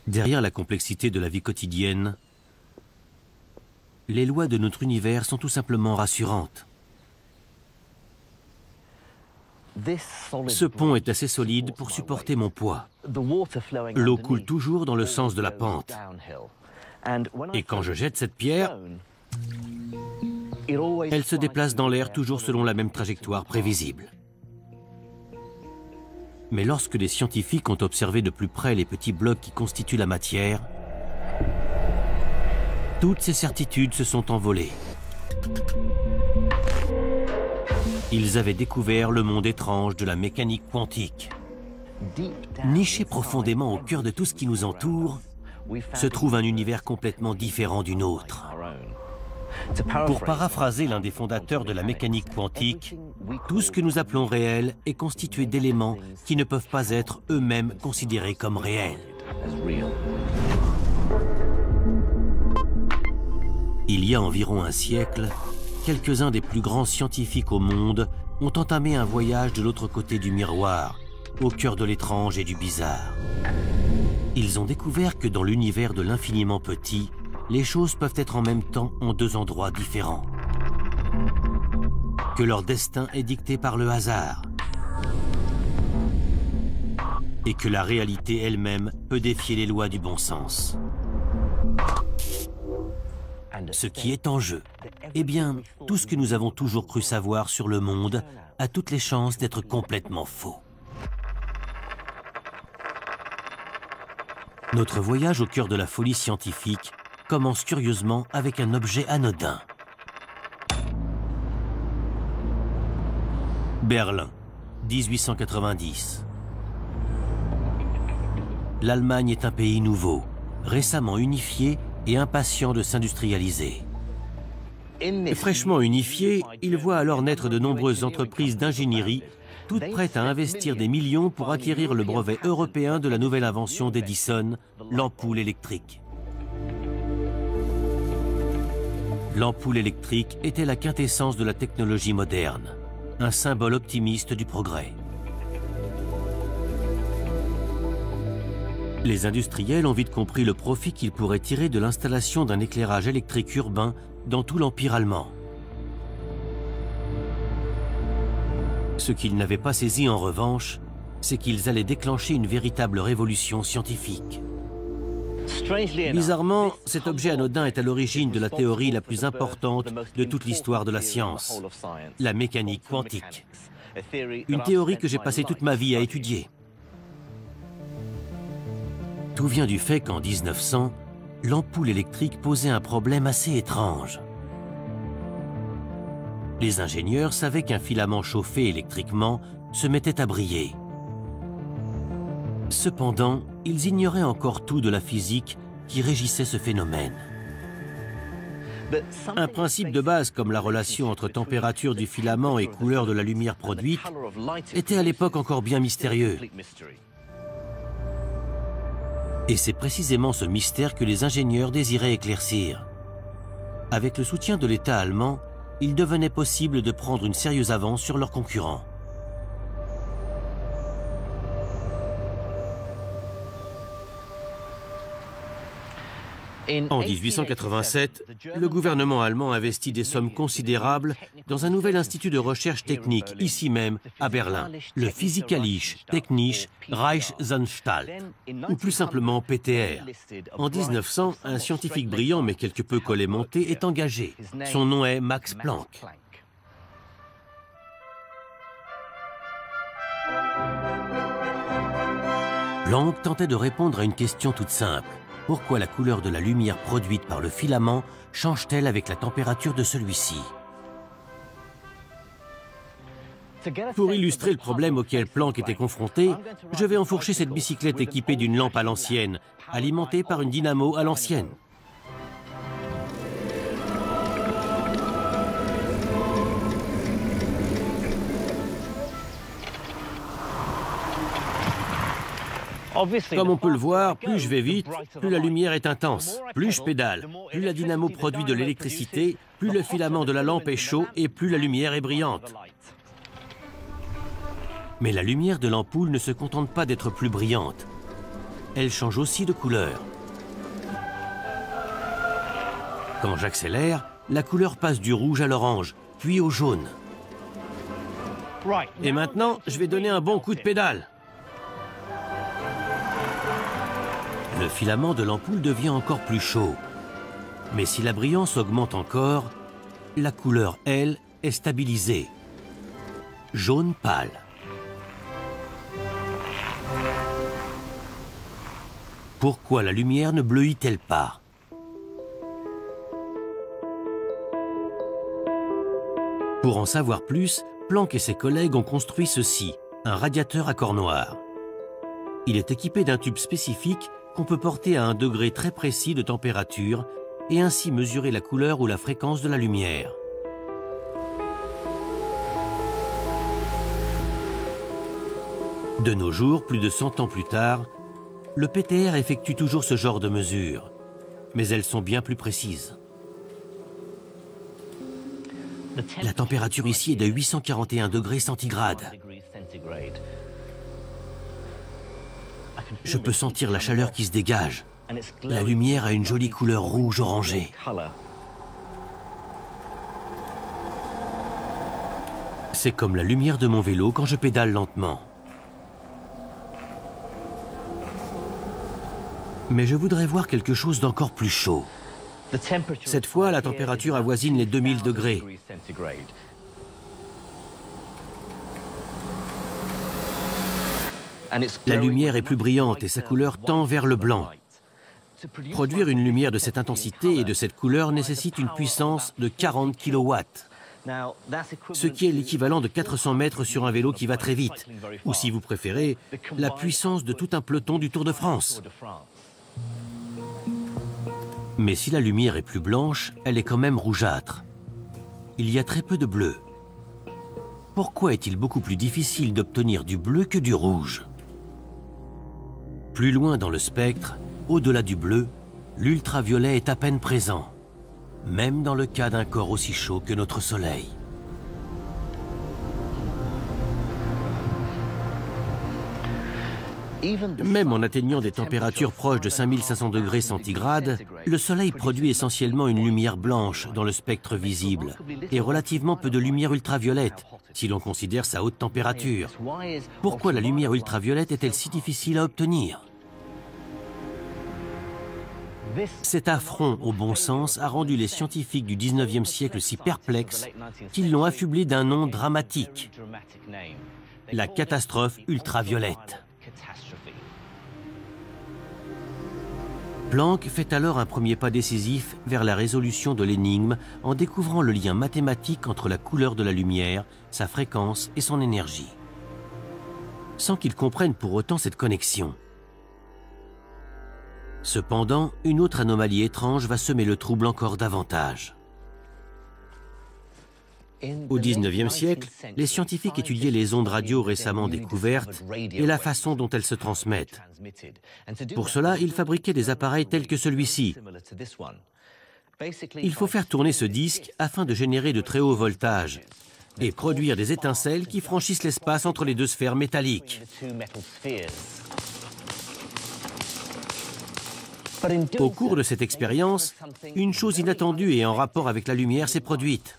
Derrière la complexité de la vie quotidienne, les lois de notre univers sont tout simplement rassurantes. Ce pont est assez solide pour supporter mon poids. L'eau coule toujours dans le sens de la pente. Et quand je jette cette pierre, elle se déplace dans l'air toujours selon la même trajectoire prévisible. Mais lorsque les scientifiques ont observé de plus près les petits blocs qui constituent la matière, toutes ces certitudes se sont envolées. Ils avaient découvert le monde étrange de la mécanique quantique. Niché profondément au cœur de tout ce qui nous entoure, se trouve un univers complètement différent du nôtre. Pour paraphraser l'un des fondateurs de la mécanique quantique, tout ce que nous appelons réel est constitué d'éléments qui ne peuvent pas être eux-mêmes considérés comme réels. Il y a environ un siècle, quelques-uns des plus grands scientifiques au monde ont entamé un voyage de l'autre côté du miroir, au cœur de l'étrange et du bizarre. Ils ont découvert que dans l'univers de l'infiniment petit, les choses peuvent être en même temps en deux endroits différents. Que leur destin est dicté par le hasard. Et que la réalité elle-même peut défier les lois du bon sens. Ce qui est en jeu, eh bien, tout ce que nous avons toujours cru savoir sur le monde a toutes les chances d'être complètement faux. Notre voyage au cœur de la folie scientifique commence curieusement avec un objet anodin. Berlin, 1890. L'Allemagne est un pays nouveau, récemment unifié et impatient de s'industrialiser. Fraîchement unifié, il voit alors naître de nombreuses entreprises d'ingénierie, toutes prêtes à investir des millions pour acquérir le brevet européen de la nouvelle invention d'Edison, l'ampoule électrique. L'ampoule électrique était la quintessence de la technologie moderne, un symbole optimiste du progrès. Les industriels ont vite compris le profit qu'ils pourraient tirer de l'installation d'un éclairage électrique urbain dans tout l'Empire allemand. Ce qu'ils n'avaient pas saisi en revanche, c'est qu'ils allaient déclencher une véritable révolution scientifique. Bizarrement, cet objet anodin est à l'origine de la théorie la plus importante de toute l'histoire de la science, la mécanique quantique. Une théorie que j'ai passé toute ma vie à étudier. Tout vient du fait qu'en 1900, l'ampoule électrique posait un problème assez étrange. Les ingénieurs savaient qu'un filament chauffé électriquement se mettait à briller. Cependant, ils ignoraient encore tout de la physique qui régissait ce phénomène. Un principe de base comme la relation entre température du filament et couleur de la lumière produite était à l'époque encore bien mystérieux. Et c'est précisément ce mystère que les ingénieurs désiraient éclaircir. Avec le soutien de l'État allemand, il devenait possible de prendre une sérieuse avance sur leurs concurrents. En 1887, le gouvernement allemand investit des sommes considérables dans un nouvel institut de recherche technique, ici même, à Berlin, le Physikalische Technische Reichsanstalt, ou plus simplement PTR. En 1900, un scientifique brillant mais quelque peu collet-monté est engagé. Son nom est Max Planck. Planck tentait de répondre à une question toute simple. Pourquoi la couleur de la lumière produite par le filament change-t-elle avec la température de celui-ci? Pour illustrer le problème auquel Planck était confronté, je vais enfourcher cette bicyclette équipée d'une lampe à l'ancienne, alimentée par une dynamo à l'ancienne. Comme on peut le voir, plus je vais vite, plus la lumière est intense. Plus je pédale, plus la dynamo produit de l'électricité, plus le filament de la lampe est chaud et plus la lumière est brillante. Mais la lumière de l'ampoule ne se contente pas d'être plus brillante. elle change aussi de couleur. Quand j'accélère, la couleur passe du rouge à l'orange, puis au jaune. Et maintenant, je vais donner un bon coup de pédale. Le filament de l'ampoule devient encore plus chaud. Mais si la brillance augmente encore, la couleur, elle, est stabilisée. Jaune pâle. Pourquoi la lumière ne bleuit-elle pas? Pour en savoir plus, Planck et ses collègues ont construit ceci, un radiateur à corps noir. Il est équipé d'un tube spécifique qu'on peut porter à un degré très précis de température et ainsi mesurer la couleur ou la fréquence de la lumière. De nos jours, plus de 100 ans plus tard, le PTR effectue toujours ce genre de mesures, mais elles sont bien plus précises. La température ici est de 841 degrés centigrades. Je peux sentir la chaleur qui se dégage. La lumière a une jolie couleur rouge orangée. C'est comme la lumière de mon vélo quand je pédale lentement. Mais je voudrais voir quelque chose d'encore plus chaud. Cette fois, la température avoisine les 2000 degrés. La lumière est plus brillante et sa couleur tend vers le blanc. Produire une lumière de cette intensité et de cette couleur nécessite une puissance de 40 kW, ce qui est l'équivalent de 400 mètres sur un vélo qui va très vite, ou si vous préférez, la puissance de tout un peloton du Tour de France. Mais si la lumière est plus blanche, elle est quand même rougeâtre. Il y a très peu de bleu. Pourquoi est-il beaucoup plus difficile d'obtenir du bleu que du rouge? Plus loin dans le spectre, au-delà du bleu, l'ultraviolet est à peine présent, même dans le cas d'un corps aussi chaud que notre Soleil. Même en atteignant des températures proches de 5500 degrés centigrades, le Soleil produit essentiellement une lumière blanche dans le spectre visible et relativement peu de lumière ultraviolette, si l'on considère sa haute température. Pourquoi la lumière ultraviolette est-elle si difficile à obtenir? Cet affront au bon sens a rendu les scientifiques du 19e siècle si perplexes qu'ils l'ont affublé d'un nom dramatique, la catastrophe ultraviolette. Planck fait alors un premier pas décisif vers la résolution de l'énigme en découvrant le lien mathématique entre la couleur de la lumière, sa fréquence et son énergie. Sans qu'il comprenne pour autant cette connexion. Cependant, une autre anomalie étrange va semer le trouble encore davantage. Au XIXe siècle, les scientifiques étudiaient les ondes radio récemment découvertes et la façon dont elles se transmettent. Pour cela, ils fabriquaient des appareils tels que celui-ci. Il faut faire tourner ce disque afin de générer de très hauts voltages et produire des étincelles qui franchissent l'espace entre les deux sphères métalliques. Au cours de cette expérience, une chose inattendue et en rapport avec la lumière s'est produite.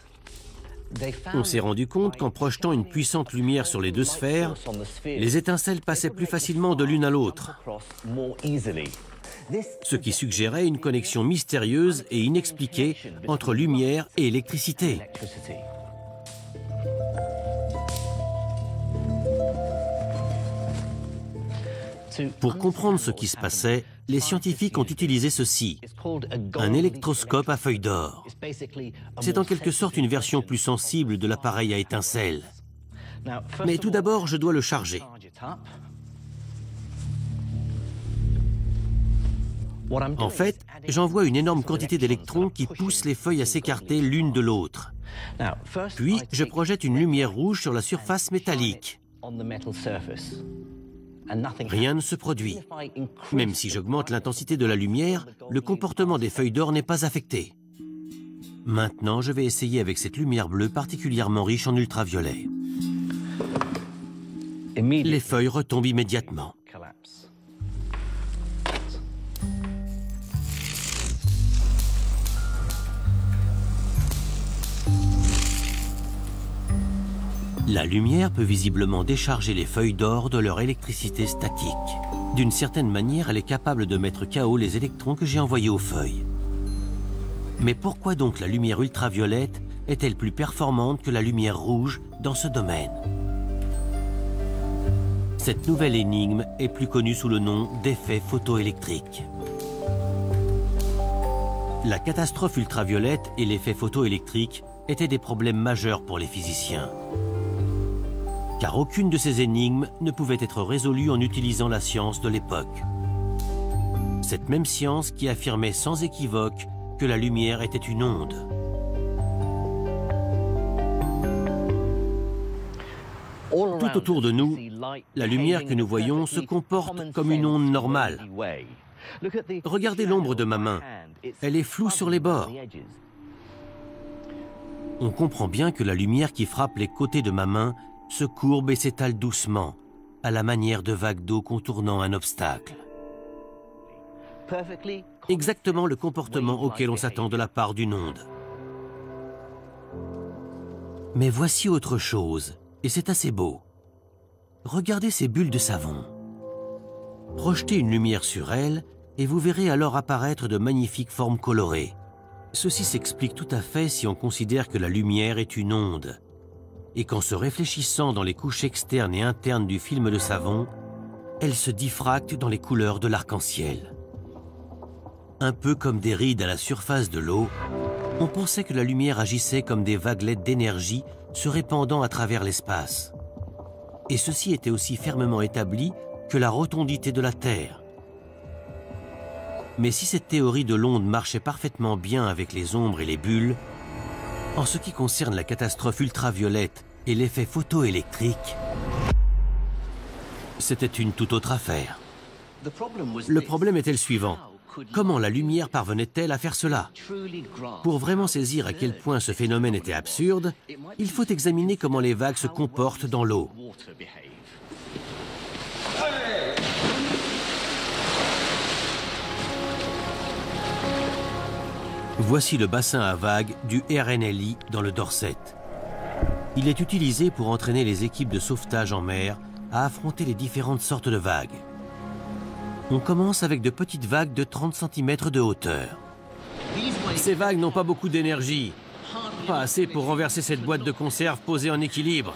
On s'est rendu compte qu'en projetant une puissante lumière sur les deux sphères, les étincelles passaient plus facilement de l'une à l'autre, ce qui suggérait une connexion mystérieuse et inexpliquée entre lumière et électricité. Pour comprendre ce qui se passait, les scientifiques ont utilisé ceci, un électroscope à feuille d'or. C'est en quelque sorte une version plus sensible de l'appareil à étincelles. Mais tout d'abord, je dois le charger. En fait, j'envoie une énorme quantité d'électrons qui poussent les feuilles à s'écarter l'une de l'autre. Puis, je projette une lumière rouge sur la surface métallique. Rien ne se produit. Même si j'augmente l'intensité de la lumière, le comportement des feuilles d'or n'est pas affecté. Maintenant, je vais essayer avec cette lumière bleue particulièrement riche en ultraviolet. Les feuilles retombent immédiatement. La lumière peut visiblement décharger les feuilles d'or de leur électricité statique. D'une certaine manière, elle est capable de mettre KO les électrons que j'ai envoyés aux feuilles. Mais pourquoi donc la lumière ultraviolette est-elle plus performante que la lumière rouge dans ce domaine? Cette nouvelle énigme est plus connue sous le nom d'effet photoélectrique. La catastrophe ultraviolette et l'effet photoélectrique étaient des problèmes majeurs pour les physiciens. Car aucune de ces énigmes ne pouvait être résolue en utilisant la science de l'époque. Cette même science qui affirmait sans équivoque que la lumière était une onde. Tout autour de nous, la lumière que nous voyons se comporte comme une onde normale. Regardez l'ombre de ma main, elle est floue sur les bords. On comprend bien que la lumière qui frappe les côtés de ma main se courbe et s'étale doucement, à la manière de vagues d'eau contournant un obstacle. Exactement le comportement auquel on s'attend de la part d'une onde. Mais voici autre chose, et c'est assez beau. Regardez ces bulles de savon. Projetez une lumière sur elles, et vous verrez alors apparaître de magnifiques formes colorées. Ceci s'explique tout à fait si on considère que la lumière est une onde, et qu'en se réfléchissant dans les couches externes et internes du film de savon, elle se diffracte dans les couleurs de l'arc-en-ciel. Un peu comme des rides à la surface de l'eau, on pensait que la lumière agissait comme des vaguelettes d'énergie se répandant à travers l'espace. Et ceci était aussi fermement établi que la rotondité de la Terre. Mais si cette théorie de l'onde marchait parfaitement bien avec les ombres et les bulles, en ce qui concerne la catastrophe ultraviolette et l'effet photoélectrique, c'était une toute autre affaire. Le problème était le suivant. Comment la lumière parvenait-elle à faire cela? Pour vraiment saisir à quel point ce phénomène était absurde, il faut examiner comment les vagues se comportent dans l'eau. Voici le bassin à vagues du RNLI dans le Dorset. Il est utilisé pour entraîner les équipes de sauvetage en mer à affronter les différentes sortes de vagues. On commence avec de petites vagues de 30 cm de hauteur. Ces vagues n'ont pas beaucoup d'énergie, pas assez pour renverser cette boîte de conserve posée en équilibre.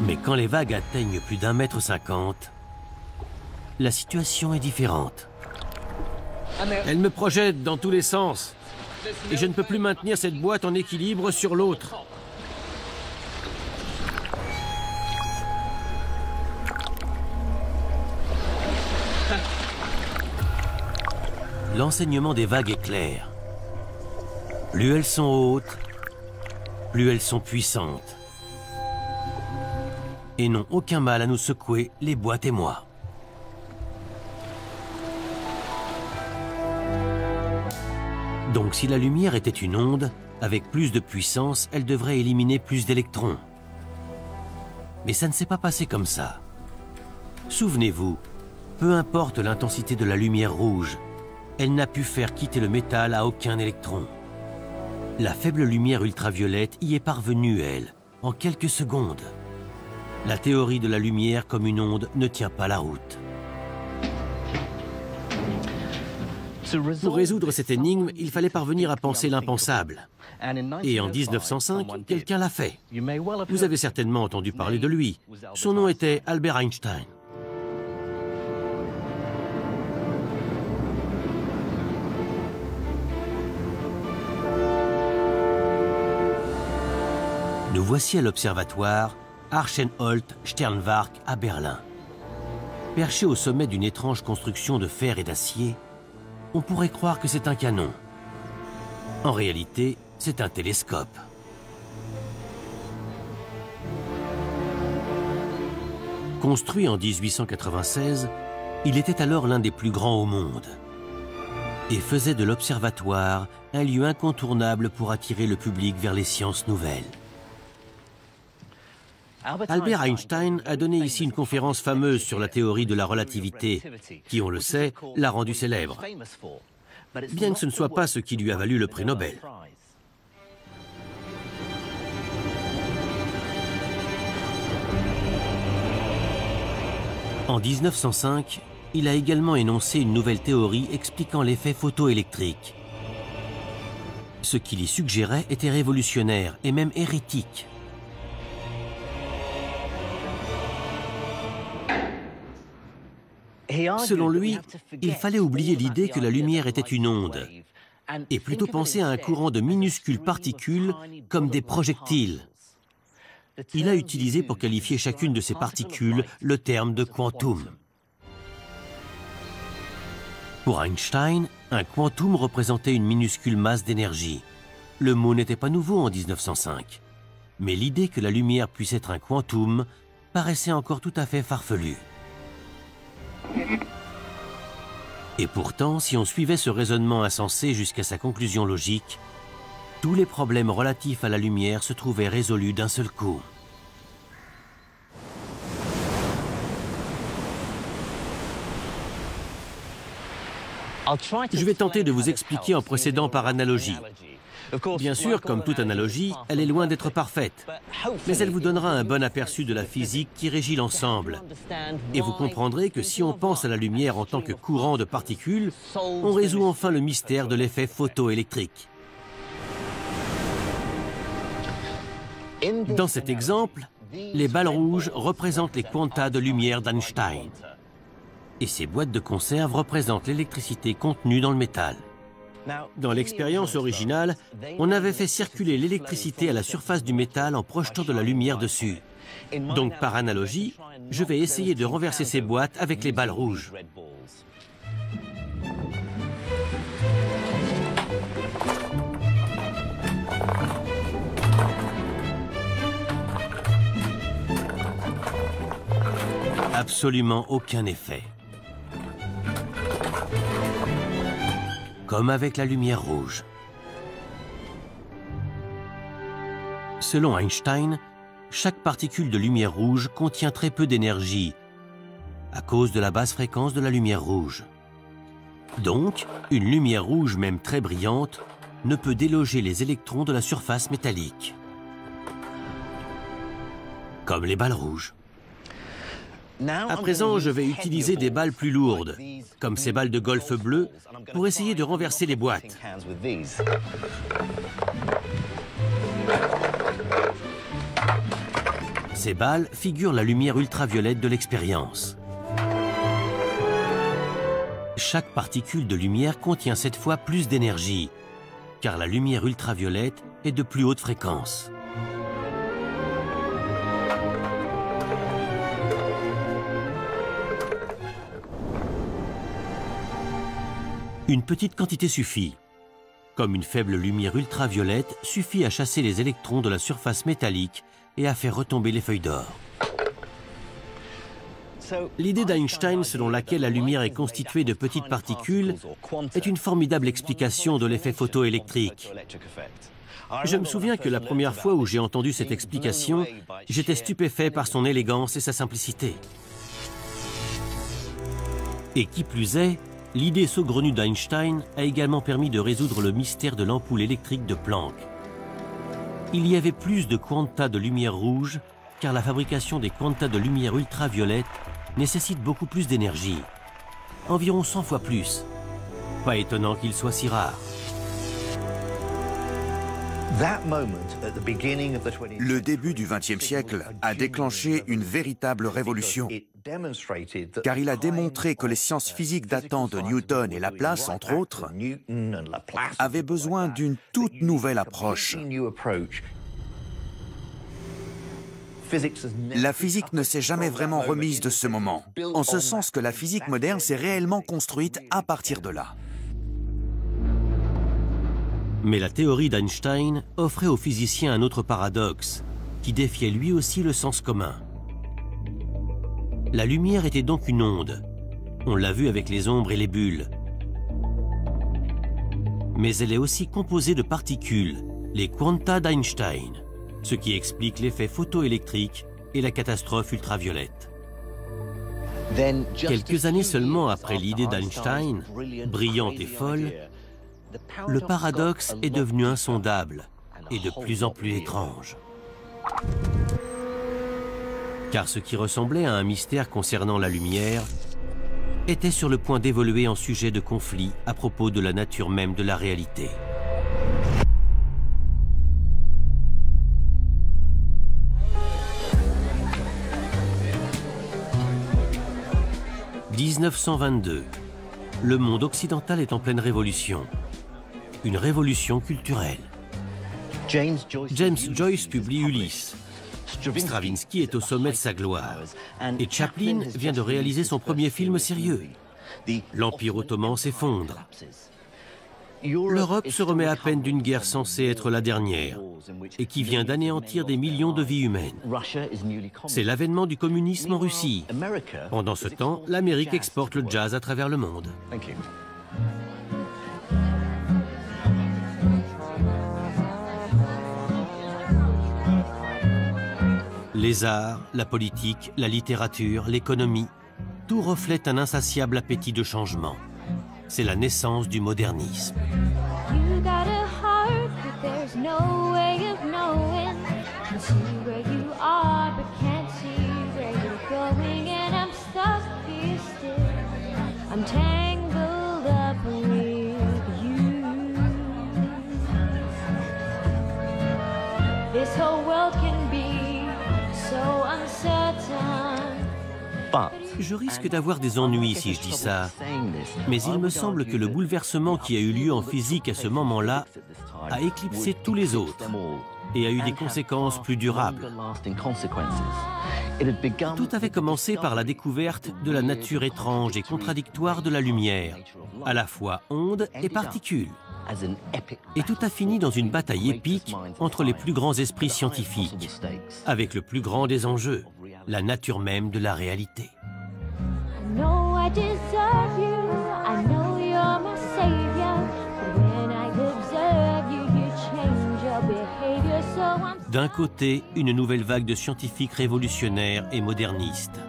Mais quand les vagues atteignent plus d'1,50 m, la situation est différente. Elle me projette dans tous les sens et je ne peux plus maintenir cette boîte en équilibre sur l'autre. L'enseignement des vagues est clair. Plus elles sont hautes, plus elles sont puissantes. Et n'ont aucun mal à nous secouer, les boîtes et moi. Donc si la lumière était une onde, avec plus de puissance, elle devrait éliminer plus d'électrons. Mais ça ne s'est pas passé comme ça. Souvenez-vous, peu importe l'intensité de la lumière rouge, elle n'a pu faire quitter le métal à aucun électron. La faible lumière ultraviolette y est parvenue, elle, en quelques secondes. La théorie de la lumière comme une onde ne tient pas la route. Pour résoudre cette énigme, il fallait parvenir à penser l'impensable. Et en 1905, quelqu'un l'a fait. Vous avez certainement entendu parler de lui. Son nom était Albert Einstein. Nous voici à l'observatoire Archenholt-Sternwarte à Berlin. Perché au sommet d'une étrange construction de fer et d'acier, on pourrait croire que c'est un canon. En réalité, c'est un télescope. Construit en 1896, il était alors l'un des plus grands au monde et faisait de l'observatoire un lieu incontournable pour attirer le public vers les sciences nouvelles. Albert Einstein a donné ici une conférence fameuse sur la théorie de la relativité, qui, on le sait, l'a rendu célèbre, bien que ce ne soit pas ce qui lui a valu le prix Nobel. En 1905, il a également énoncé une nouvelle théorie expliquant l'effet photoélectrique. Ce qu'il y suggérait était révolutionnaire et même hérétique. Selon lui, il fallait oublier l'idée que la lumière était une onde et plutôt penser à un courant de minuscules particules comme des projectiles. Il a utilisé pour qualifier chacune de ces particules le terme de quantum. Pour Einstein, un quantum représentait une minuscule masse d'énergie. Le mot n'était pas nouveau en 1905, mais l'idée que la lumière puisse être un quantum paraissait encore tout à fait farfelue. Et pourtant, si on suivait ce raisonnement insensé jusqu'à sa conclusion logique, tous les problèmes relatifs à la lumière se trouvaient résolus d'un seul coup. Je vais tenter de vous expliquer en procédant par analogie. Bien sûr, comme toute analogie, elle est loin d'être parfaite, mais elle vous donnera un bon aperçu de la physique qui régit l'ensemble. Et vous comprendrez que si on pense à la lumière en tant que courant de particules, on résout enfin le mystère de l'effet photoélectrique. Dans cet exemple, les balles rouges représentent les quanta de lumière d'Einstein. Et ces boîtes de conserve représentent l'électricité contenue dans le métal. Dans l'expérience originale, on avait fait circuler l'électricité à la surface du métal en projetant de la lumière dessus. Donc par analogie, je vais essayer de renverser ces boîtes avec les balles rouges. Absolument aucun effet. Comme avec la lumière rouge. Selon Einstein, chaque particule de lumière rouge contient très peu d'énergie à cause de la basse fréquence de la lumière rouge. Donc, une lumière rouge, même très brillante, ne peut déloger les électrons de la surface métallique. Comme les balles rouges. À présent, je vais utiliser des balles plus lourdes, comme ces balles de golf bleues, pour essayer de renverser les boîtes. Ces balles figurent la lumière ultraviolette de l'expérience. Chaque particule de lumière contient cette fois plus d'énergie, car la lumière ultraviolette est de plus haute fréquence. Une petite quantité suffit. Comme une faible lumière ultraviolette suffit à chasser les électrons de la surface métallique et à faire retomber les feuilles d'or. L'idée d'Einstein selon laquelle la lumière est constituée de petites particules est une formidable explication de l'effet photoélectrique. Je me souviens que la première fois où j'ai entendu cette explication, j'étais stupéfait par son élégance et sa simplicité. Et qui plus est, l'idée saugrenue d'Einstein a également permis de résoudre le mystère de l'ampoule électrique de Planck. Il y avait plus de quanta de lumière rouge, car la fabrication des quanta de lumière ultraviolette nécessite beaucoup plus d'énergie, environ 100 fois plus. Pas étonnant qu'il soit si rare. Le début du XXe siècle a déclenché une véritable révolution, car il a démontré que les sciences physiques datant de Newton et Laplace, entre autres, avaient besoin d'une toute nouvelle approche. La physique ne s'est jamais vraiment remise de ce moment, en ce sens que la physique moderne s'est réellement construite à partir de là. Mais la théorie d'Einstein offrait aux physiciens un autre paradoxe, qui défiait lui aussi le sens commun. La lumière était donc une onde. On l'a vu avec les ombres et les bulles. Mais elle est aussi composée de particules, les quanta d'Einstein, ce qui explique l'effet photoélectrique et la catastrophe ultraviolette. Quelques années seulement après l'idée d'Einstein, brillante et folle, le paradoxe est devenu insondable et de plus en plus étrange. car ce qui ressemblait à un mystère concernant la lumière était sur le point d'évoluer en sujet de conflit à propos de la nature même de la réalité. « 1922. Le monde occidental est en pleine révolution. Une révolution culturelle. James Joyce publie Ulysse. Stravinsky est au sommet de sa gloire. Et Chaplin vient de réaliser son premier film sérieux. L'Empire ottoman s'effondre. L'Europe se remet à peine d'une guerre censée être la dernière et qui vient d'anéantir des millions de vies humaines. C'est l'avènement du communisme en Russie. Pendant ce temps, l'Amérique exporte le jazz à travers le monde. Les arts, la politique, la littérature, l'économie, tout reflète un insatiable appétit de changement. C'est la naissance du modernisme. Je risque d'avoir des ennuis si je dis ça, mais il me semble que le bouleversement qui a eu lieu en physique à ce moment-là a éclipsé tous les autres et a eu des conséquences plus durables. Tout avait commencé par la découverte de la nature étrange et contradictoire de la lumière, à la fois onde et particules. Et tout a fini dans une bataille épique entre les plus grands esprits scientifiques, avec le plus grand des enjeux, la nature même de la réalité. D'un côté, une nouvelle vague de scientifiques révolutionnaires et modernistes,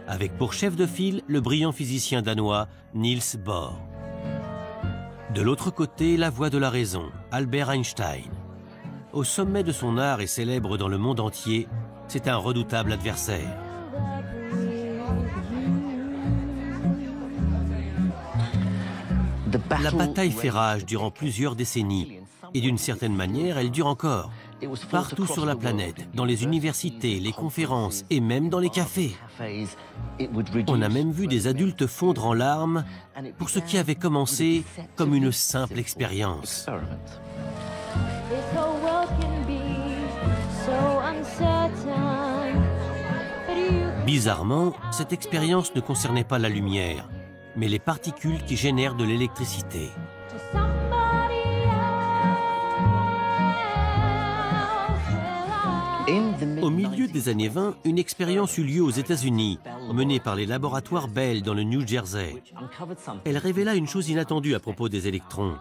avec pour chef de file le brillant physicien danois Niels Bohr. De l'autre côté, la voix de la raison, Albert Einstein. Au sommet de son art et célèbre dans le monde entier, c'est un redoutable adversaire. La bataille fait rage durant plusieurs décennies, et d'une certaine manière, elle dure encore. Partout sur la planète, dans les universités, les conférences et même dans les cafés. On a même vu des adultes fondre en larmes pour ce qui avait commencé comme une simple expérience. Bizarrement, cette expérience ne concernait pas la lumière, mais les particules qui génèrent de l'électricité. Au milieu des années 20, une expérience eut lieu aux États-Unis, menée par les laboratoires Bell dans le New Jersey. Elle révéla une chose inattendue à propos des électrons.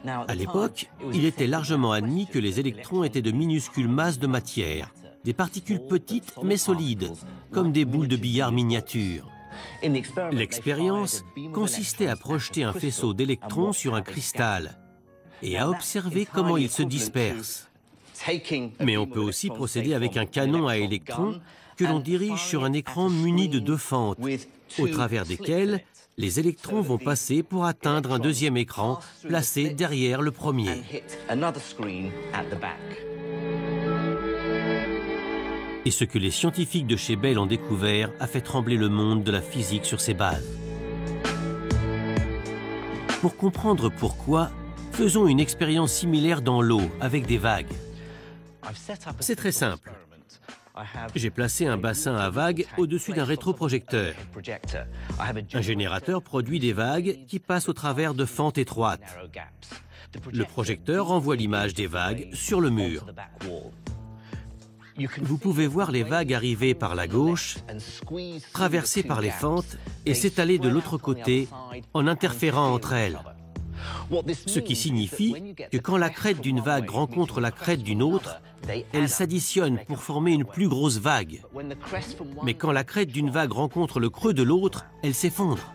À l'époque, il était largement admis que les électrons étaient de minuscules masses de matière, des particules petites mais solides, comme des boules de billard miniatures. L'expérience consistait à projeter un faisceau d'électrons sur un cristal et à observer comment il se disperse. Mais on peut aussi procéder avec un canon à électrons que l'on dirige sur un écran muni de 2 fentes, au travers desquelles les électrons vont passer pour atteindre un deuxième écran placé derrière le premier. Et ce que les scientifiques de chez Bell ont découvert a fait trembler le monde de la physique sur ses bases. Pour comprendre pourquoi, faisons une expérience similaire dans l'eau avec des vagues. C'est très simple. J'ai placé un bassin à vagues au-dessus d'un rétroprojecteur. Un générateur produit des vagues qui passent au travers de fentes étroites. Le projecteur renvoie l'image des vagues sur le mur. Vous pouvez voir les vagues arriver par la gauche, traverser par les fentes et s'étaler de l'autre côté en interférant entre elles. Ce qui signifie que quand la crête d'une vague rencontre la crête d'une autre, elles s'additionnent pour former une plus grosse vague. Mais quand la crête d'une vague rencontre le creux de l'autre, elles s'effondrent.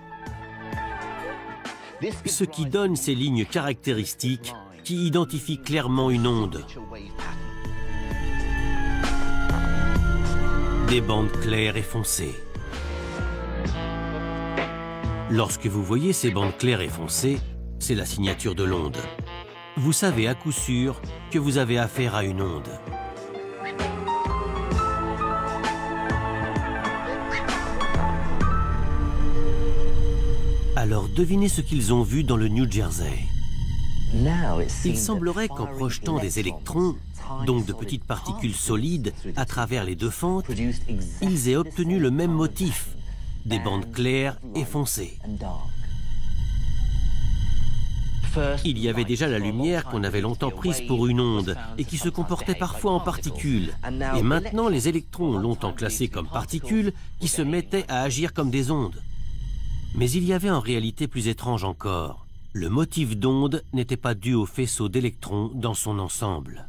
Ce qui donne ces lignes caractéristiques qui identifient clairement une onde. des bandes claires et foncées. Lorsque vous voyez ces bandes claires et foncées, c'est la signature de l'onde. Vous savez à coup sûr que vous avez affaire à une onde. Alors devinez ce qu'ils ont vu dans le New Jersey. Il semblerait qu'en projetant des électrons, donc de petites particules solides, à travers les deux fentes, ils aient obtenu le même motif, des bandes claires et foncées. Il y avait déjà la lumière qu'on avait longtemps prise pour une onde et qui se comportait parfois en particules. Et maintenant, les électrons longtemps classés comme particules qui se mettaient à agir comme des ondes. Mais il y avait en réalité plus étrange encore. Le motif d'onde n'était pas dû au faisceau d'électrons dans son ensemble.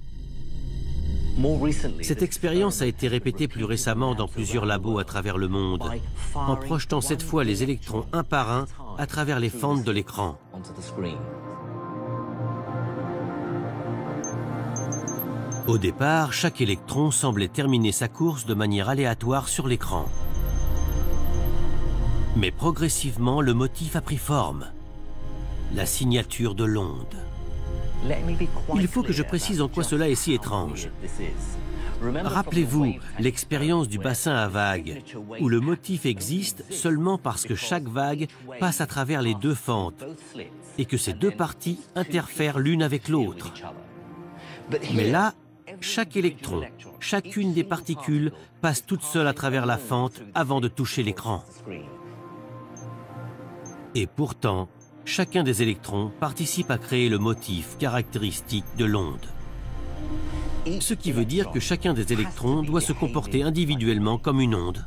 Cette expérience a été répétée plus récemment dans plusieurs labos à travers le monde, en projetant cette fois les électrons un par un à travers les fentes de l'écran. Au départ, chaque électron semblait terminer sa course de manière aléatoire sur l'écran. Mais progressivement, le motif a pris forme. La signature de l'onde. Il faut que je précise en quoi cela est si étrange. Rappelez-vous l'expérience du bassin à vagues, où le motif existe seulement parce que chaque vague passe à travers les deux fentes et que ces deux parties interfèrent l'une avec l'autre. Mais là, chaque électron, chacune des particules passe toute seule à travers la fente avant de toucher l'écran. Et pourtant, chacun des électrons participe à créer le motif caractéristique de l'onde. Ce qui veut dire que chacun des électrons doit se comporter individuellement comme une onde.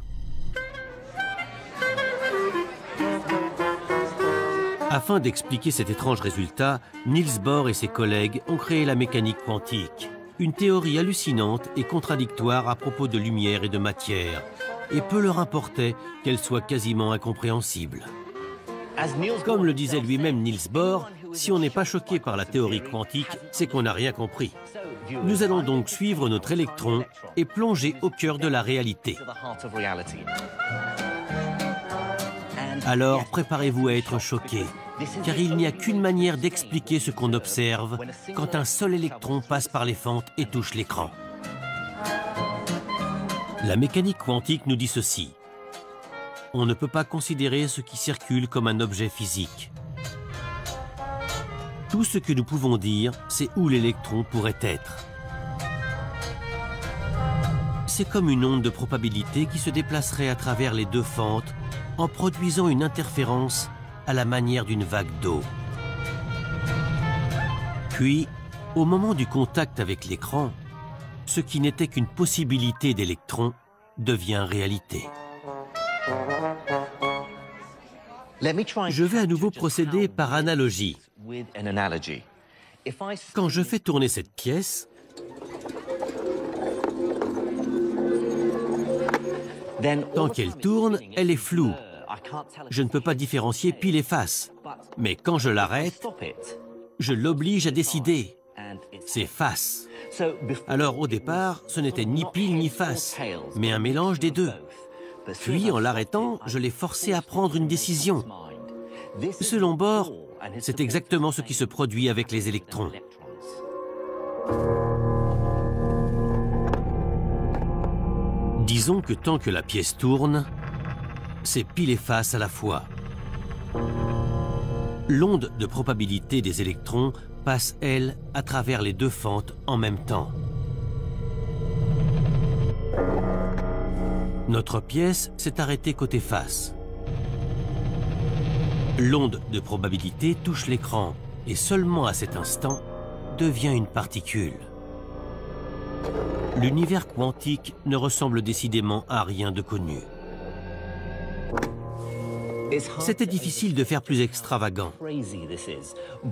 Afin d'expliquer cet étrange résultat, Niels Bohr et ses collègues ont créé la mécanique quantique, une théorie hallucinante et contradictoire à propos de lumière et de matière, et peu leur importait qu'elle soit quasiment incompréhensible. Comme le disait lui-même Niels Bohr, si on n'est pas choqué par la théorie quantique, c'est qu'on n'a rien compris. Nous allons donc suivre notre électron et plonger au cœur de la réalité. Alors préparez-vous à être choqué, car il n'y a qu'une manière d'expliquer ce qu'on observe quand un seul électron passe par les fentes et touche l'écran. La mécanique quantique nous dit ceci. On ne peut pas considérer ce qui circule comme un objet physique. Tout ce que nous pouvons dire, c'est où l'électron pourrait être. C'est comme une onde de probabilité qui se déplacerait à travers les deux fentes en produisant une interférence à la manière d'une vague d'eau. Puis, au moment du contact avec l'écran, ce qui n'était qu'une possibilité d'électron devient réalité. Je vais à nouveau procéder par analogie. Quand je fais tourner cette pièce, tant qu'elle tourne, elle est floue. Je ne peux pas différencier pile et face. Mais quand je l'arrête, je l'oblige à décider. C'est face. Alors au départ, ce n'était ni pile ni face, mais un mélange des deux. Puis, en l'arrêtant, je l'ai forcé à prendre une décision. Selon Bohr, c'est exactement ce qui se produit avec les électrons. Disons que tant que la pièce tourne, c'est pile et face à la fois. L'onde de probabilité des électrons passe, elle, à travers les deux fentes en même temps. Notre pièce s'est arrêtée côté face. L'onde de probabilité touche l'écran et seulement à cet instant devient une particule. L'univers quantique ne ressemble décidément à rien de connu. C'était difficile de faire plus extravagant.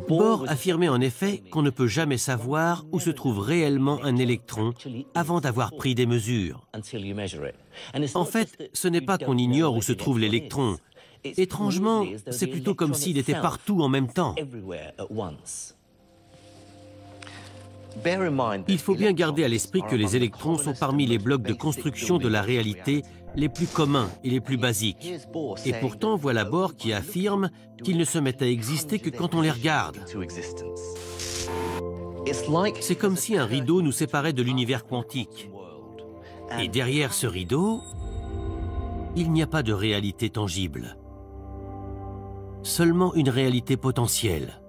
Bohr affirmait en effet qu'on ne peut jamais savoir où se trouve réellement un électron avant d'avoir pris des mesures. En fait, ce n'est pas qu'on ignore où se trouve l'électron. Étrangement, c'est plutôt comme s'il était partout en même temps. Il faut bien garder à l'esprit que les électrons sont parmi les blocs de construction de la réalité les plus communs et les plus basiques. Et pourtant, voilà Bohr qui affirme qu'ils ne se mettent à exister que quand on les regarde. C'est comme si un rideau nous séparait de l'univers quantique. Et derrière ce rideau, il n'y a pas de réalité tangible. Seulement une réalité potentielle.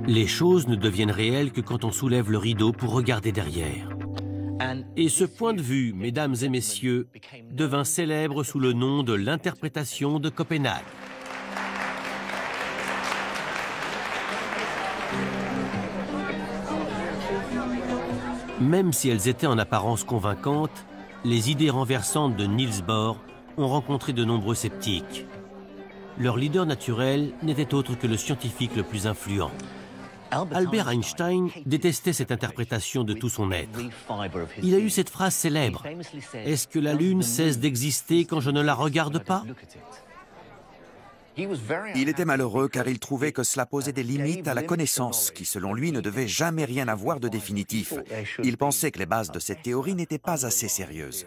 Les choses ne deviennent réelles que quand on soulève le rideau pour regarder derrière. Et ce point de vue, mesdames et messieurs, devint célèbre sous le nom de l'interprétation de Copenhague. Même si elles étaient en apparence convaincantes, les idées renversantes de Niels Bohr ont rencontré de nombreux sceptiques. Leur leader naturel n'était autre que le scientifique le plus influent. Albert Einstein détestait cette interprétation de tout son être. Il a eu cette phrase célèbre: « Est-ce que la Lune cesse d'exister quand je ne la regarde pas ?» Il était malheureux car il trouvait que cela posait des limites à la connaissance, qui selon lui ne devait jamais rien avoir de définitif. Il pensait que les bases de cette théorie n'étaient pas assez sérieuses.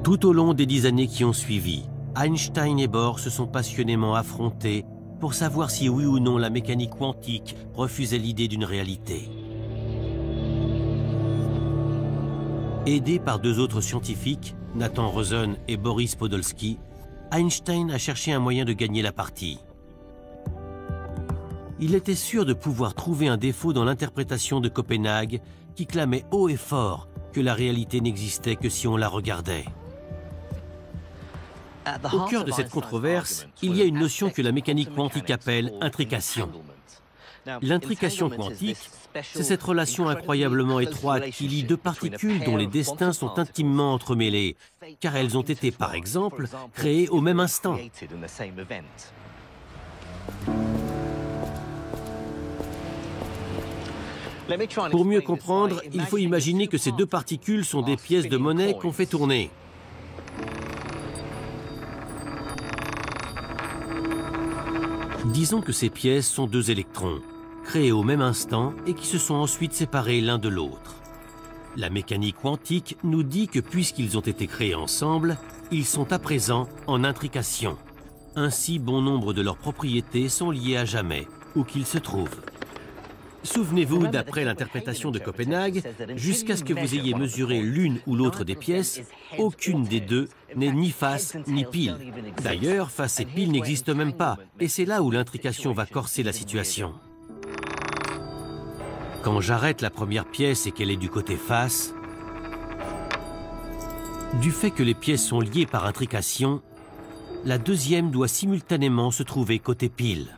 Tout au long des 10 années qui ont suivi, Einstein et Bohr se sont passionnément affrontés pour savoir si oui ou non la mécanique quantique refusait l'idée d'une réalité. Aidé par deux autres scientifiques, Nathan Rosen et Boris Podolsky, Einstein a cherché un moyen de gagner la partie. Il était sûr de pouvoir trouver un défaut dans l'interprétation de Copenhague qui clamait haut et fort que la réalité n'existait que si on la regardait. Au cœur de cette controverse, il y a une notion que la mécanique quantique appelle intrication. L'intrication quantique, c'est cette relation incroyablement étroite qui lie deux particules dont les destins sont intimement entremêlés, car elles ont été, par exemple, créées au même instant. Pour mieux comprendre, il faut imaginer que ces deux particules sont des pièces de monnaie qu'on fait tourner. Disons que ces pièces sont deux électrons, créés au même instant et qui se sont ensuite séparés l'un de l'autre. La mécanique quantique nous dit que puisqu'ils ont été créés ensemble, ils sont à présent en intrication. Ainsi, bon nombre de leurs propriétés sont liées à jamais, où qu'ils se trouvent. Souvenez-vous, d'après l'interprétation de Copenhague, jusqu'à ce que vous ayez mesuré l'une ou l'autre des pièces, aucune des deux n'est ni face ni pile. D'ailleurs, face et pile n'existent même pas, et c'est là où l'intrication va corser la situation. Quand j'arrête la première pièce et qu'elle est du côté face, du fait que les pièces sont liées par intrication, la deuxième doit simultanément se trouver côté pile.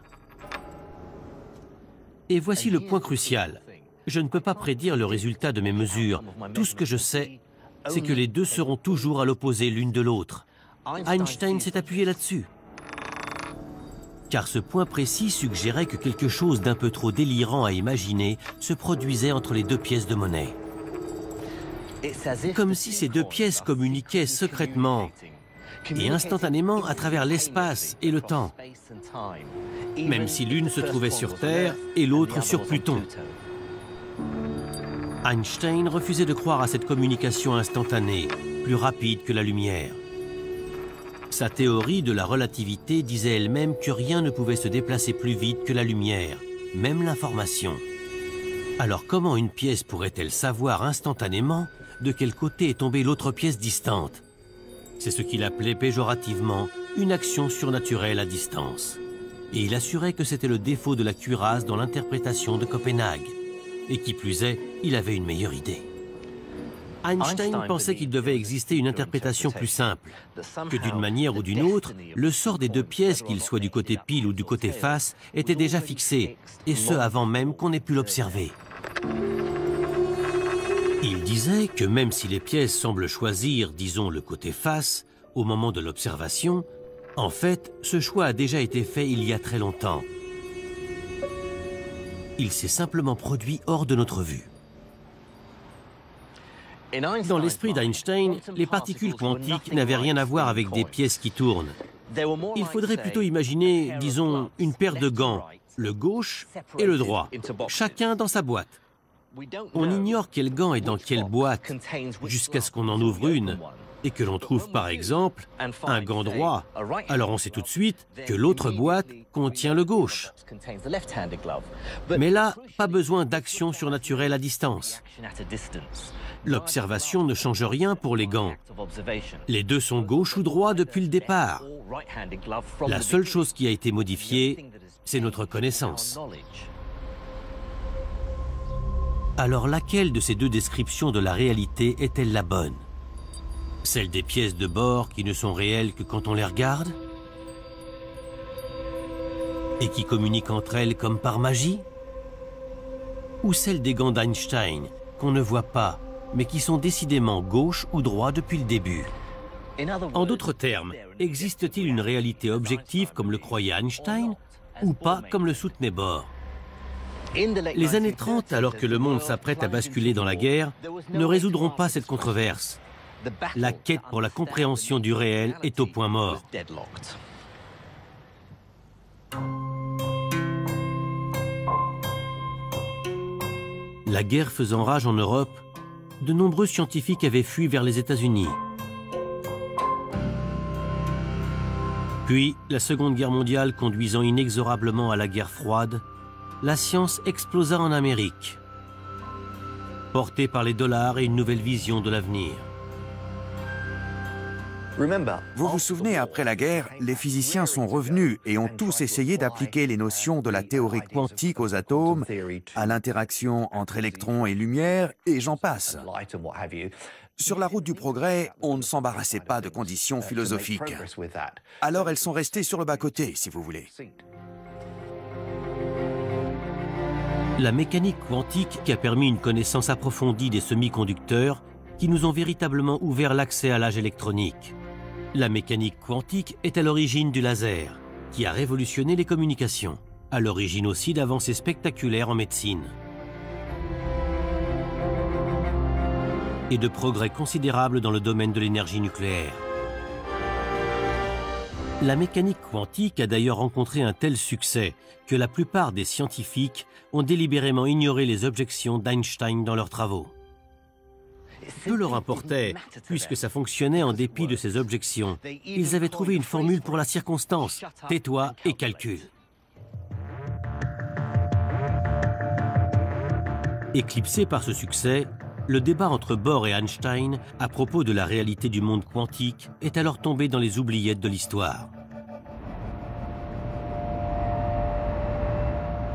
Et voici le point crucial. Je ne peux pas prédire le résultat de mes mesures. Tout ce que je sais, c'est que les deux seront toujours à l'opposé l'une de l'autre. Einstein s'est appuyé là-dessus. Car ce point précis suggérait que quelque chose d'un peu trop délirant à imaginer se produisait entre les deux pièces de monnaie. Comme si ces deux pièces communiquaient secrètement et instantanément à travers l'espace et le temps, même si l'une se trouvait sur Terre et l'autre sur Pluton. Einstein refusait de croire à cette communication instantanée, plus rapide que la lumière. Sa théorie de la relativité disait elle-même que rien ne pouvait se déplacer plus vite que la lumière, même l'information. Alors comment une pièce pourrait-elle savoir instantanément de quel côté est tombée l'autre pièce distante? C'est ce qu'il appelait péjorativement une action surnaturelle à distance. Et il assurait que c'était le défaut de la cuirasse dans l'interprétation de Copenhague. Et qui plus est, il avait une meilleure idée. Einstein pensait qu'il devait exister une interprétation plus simple, que d'une manière ou d'une autre, le sort des deux pièces, qu'il soit du côté pile ou du côté face, était déjà fixé, et ce avant même qu'on ait pu l'observer. Il disait que même si les pièces semblent choisir, disons, le côté face, au moment de l'observation, en fait, ce choix a déjà été fait il y a très longtemps. Il s'est simplement produit hors de notre vue. Dans l'esprit d'Einstein, les particules quantiques n'avaient rien à voir avec des pièces qui tournent. Il faudrait plutôt imaginer, disons, une paire de gants, le gauche et le droit, chacun dans sa boîte. On ignore quel gant est dans quelle boîte jusqu'à ce qu'on en ouvre une et que l'on trouve par exemple un gant droit. Alors on sait tout de suite que l'autre boîte contient le gauche. Mais là, pas besoin d'action surnaturelle à distance. L'observation ne change rien pour les gants. Les deux sont gauche ou droit depuis le départ. La seule chose qui a été modifiée, c'est notre connaissance. Alors laquelle de ces deux descriptions de la réalité est-elle la bonne? Celle des pièces de bord qui ne sont réelles que quand on les regarde? Et qui communiquent entre elles comme par magie? Ou celle des gants d'Einstein qu'on ne voit pas, mais qui sont décidément gauche ou droit depuis le début? En d'autres termes, existe-t-il une réalité objective comme le croyait Einstein, ou pas comme le soutenait Bohr? Les années 30, alors que le monde s'apprête à basculer dans la guerre, ne résoudront pas cette controverse. La quête pour la compréhension du réel est au point mort. La guerre faisant rage en Europe, de nombreux scientifiques avaient fui vers les États-Unis. Puis, la Seconde Guerre mondiale conduisant inexorablement à la guerre froide, la science explosa en Amérique, portée par les dollars et une nouvelle vision de l'avenir. Vous vous souvenez, après la guerre, les physiciens sont revenus et ont tous essayé d'appliquer les notions de la théorie quantique aux atomes, à l'interaction entre électrons et lumière, et j'en passe. Sur la route du progrès, on ne s'embarrassait pas de conditions philosophiques. Alors elles sont restées sur le bas-côté, si vous voulez. La mécanique quantique qui a permis une connaissance approfondie des semi-conducteurs qui nous ont véritablement ouvert l'accès à l'âge électronique. La mécanique quantique est à l'origine du laser, qui a révolutionné les communications, à l'origine aussi d'avancées spectaculaires en médecine. Et de progrès considérables dans le domaine de l'énergie nucléaire. La mécanique quantique a d'ailleurs rencontré un tel succès que la plupart des scientifiques ont délibérément ignoré les objections d'Einstein dans leurs travaux. Peu leur importait, puisque ça fonctionnait en dépit de ces objections. Ils avaient trouvé une formule pour la circonstance. Tais-toi et calcule. Éclipsé par ce succès, le débat entre Bohr et Einstein à propos de la réalité du monde quantique est alors tombé dans les oubliettes de l'histoire.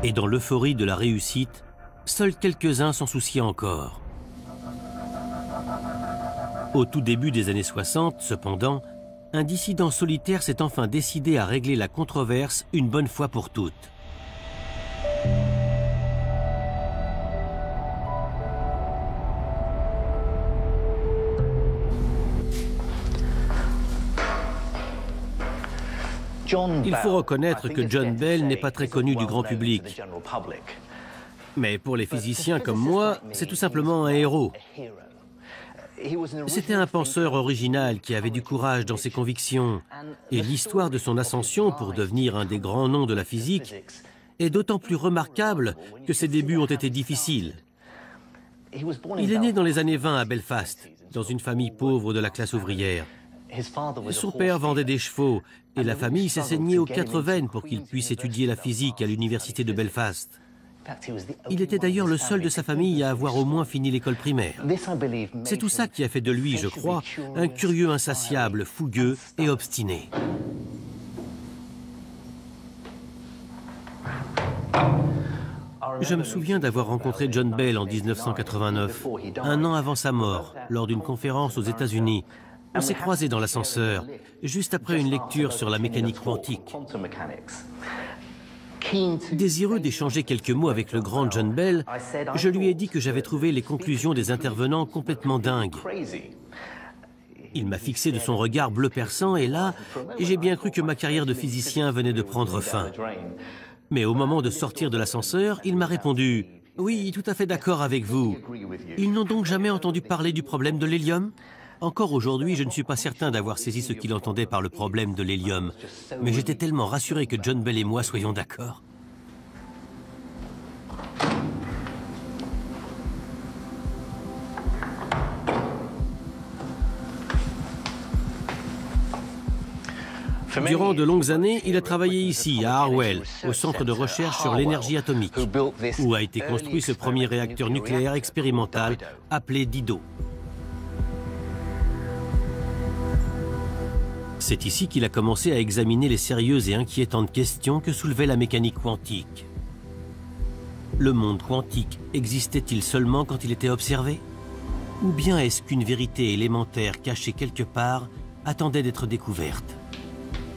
Et dans l'euphorie de la réussite, seuls quelques-uns s'en souciaient encore. Au tout début des années 60, cependant, un dissident solitaire s'est enfin décidé à régler la controverse une bonne fois pour toutes. Il faut reconnaître que John Bell n'est pas très connu du grand public. Mais pour les physiciens comme moi, c'est tout simplement un héros. C'était un penseur original qui avait du courage dans ses convictions. Et l'histoire de son ascension pour devenir un des grands noms de la physique est d'autant plus remarquable que ses débuts ont été difficiles. Il est né dans les années 20 à Belfast, dans une famille pauvre de la classe ouvrière. Son père vendait des chevaux et la famille s'est saignée aux 4 veines pour qu'il puisse étudier la physique à l'université de Belfast. Il était d'ailleurs le seul de sa famille à avoir au moins fini l'école primaire. C'est tout ça qui a fait de lui, je crois, un curieux insatiable, fougueux et obstiné. Je me souviens d'avoir rencontré John Bell en 1989, un an avant sa mort, lors d'une conférence aux États-Unis. On s'est croisés dans l'ascenseur, juste après une lecture sur la mécanique quantique. Désireux d'échanger quelques mots avec le grand John Bell, je lui ai dit que j'avais trouvé les conclusions des intervenants complètement dingues. Il m'a fixé de son regard bleu perçant et là, j'ai bien cru que ma carrière de physicien venait de prendre fin. Mais au moment de sortir de l'ascenseur, il m'a répondu « Oui, tout à fait d'accord avec vous. Ils n'ont donc jamais entendu parler du problème de l'hélium ?» Encore aujourd'hui, je ne suis pas certain d'avoir saisi ce qu'il entendait par le problème de l'hélium, mais j'étais tellement rassuré que John Bell et moi soyons d'accord. Durant de longues années, il a travaillé ici, à Harwell, au centre de recherche sur l'énergie atomique, où a été construit ce premier réacteur nucléaire expérimental appelé Dido. C'est ici qu'il a commencé à examiner les sérieuses et inquiétantes questions que soulevait la mécanique quantique. Le monde quantique existait-il seulement quand il était observé? Ou bien est-ce qu'une vérité élémentaire cachée quelque part attendait d'être découverte?